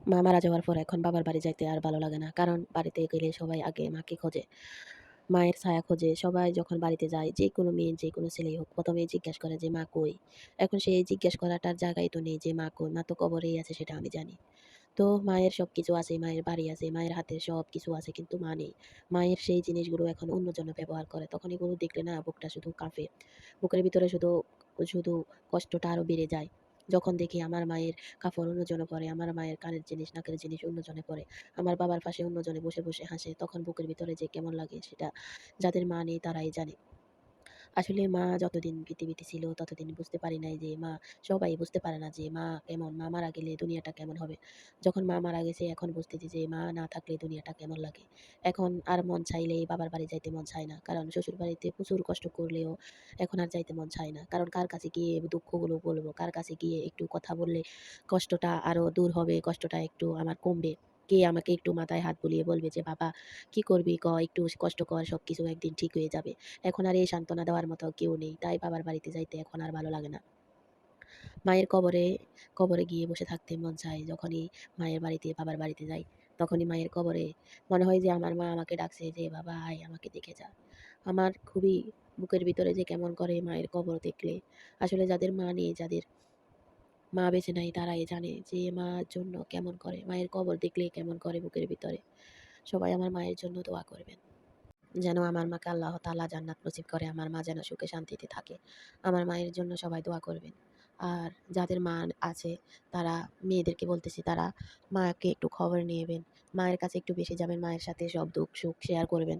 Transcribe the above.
মা মারা যাওয়ার পর এখন বাবার বাড়ি যাইতে আর ভালো লাগে না। কারণ বাড়িতে গেলে সবাই আগে মাকে খোঁজে। মায়ের ছায়া খোঁজে। সবাই যখন বাড়িতে যায়, যেকোনো মেয়ে, যেকোনো ছেলেই হোক, ১ম এই জিজ্ঞেস করে যে, "মা কই?" এখন সেই জিজ্ঞেস করাটার জায়গাই তো নেই যে, "মা কই?" মা তো কবরেই আছে সেটা আমি জানি। তো মায়ের সবকিছু আছে, মায়ের বাড়ি আছে, মায়ের হাতে সবকিছু আছে কিন্তু মা নেই। মায়ের সেই জিনিসগুলো এখন অন্যজনে ব্যবহার করে। তখন এগুলো দেখলে না বুকটা শুধু কাঁপে। বুকের ভিতরে শুধু কষ্টটা আরো বেড়ে যায়। যখন দেখি আমার মায়ের কাপড় অন্যজনে পরে, আমার মায়ের কানের জিনিস, নাকের জিনিস অন্যজনে পরে, আমার বাবার পাশে অন্যজনে বসে হাসে, তখন বুকের ভিতরে যে কেমন লাগে সেটা যাদের মা নেই তারাই জানে। আসলে মা যতদিন পৃথিবীতে ছিল ততদিন বুঝতে পারি নাই যে মা সবাই বুঝতে পারে না যে মা কেমন, মা মারা গেলে দুনিয়াটা কেমন হবে। যখন মা মারা গেছে এখন বুঝতেছি যে মা না থাকলে দুনিয়াটা কেমন লাগে। এখন আর মন চাইলেই বাবার বাড়ি যাইতে মন চায় না। কারণ শ্বশুরবাড়িতে প্রচুর কষ্ট করলেও এখন আর যাইতে মন চায় না। কারণ কার কাছে গিয়ে দুঃখগুলো বলবো, কার কাছে গিয়ে একটু কথা বললে কষ্টটা আরো দূর হবে, কষ্টটা একটু আমার কমবে। কে আমাকে একটু মাথায় হাত বুলিয়ে বলবে যে, "বাবা কি করবি ক, একটু কষ্ট কর, সবকিছু একদিন ঠিক হয়ে যাবে।" এখন আর এই সান্ত্বনা দেওয়ার মতো কেউ নেই। তাই বাবার বাড়িতে যাইতে এখন আর ভালো লাগে না। মায়ের কবরে গিয়ে বসে থাকতে মন চায়। যখনই মায়ের বাড়িতে, বাবার বাড়িতে যাই, তখনই মায়ের কবরে মনে হয় যে আমার মা আমাকে ডাকছে যে, "বাবা আয় আমাকে দেখে যা।" আমার খুবই বুকের ভিতরে যে কেমন করে মায়ের কবর দেখলে। আসলে যাদের মা নেই, যাদের মা বেঁচে নাই তারাই জানে যে মার জন্য কেমন করে। মায়ের কবর দেখলে কেমন করে বুকের ভিতরে। সবাই আমার মায়ের জন্য দোয়া করবেন। যেন আমার মাকে আল্লাহ তাআলা জান্নাত নসিব করে, আমার মা যেন সুখে শান্তিতে থাকে। আমার মায়ের জন্য সবাই দোয়া করবেন। আর যাদের মা আছে তারা, মেয়েদেরকে বলতেছি, তারা মাকে একটু খবর নিবেন। মায়ের কাছে একটু বেশি যাবেন, মায়ের সাথে সব দুঃখ সুখ শেয়ার করবেন।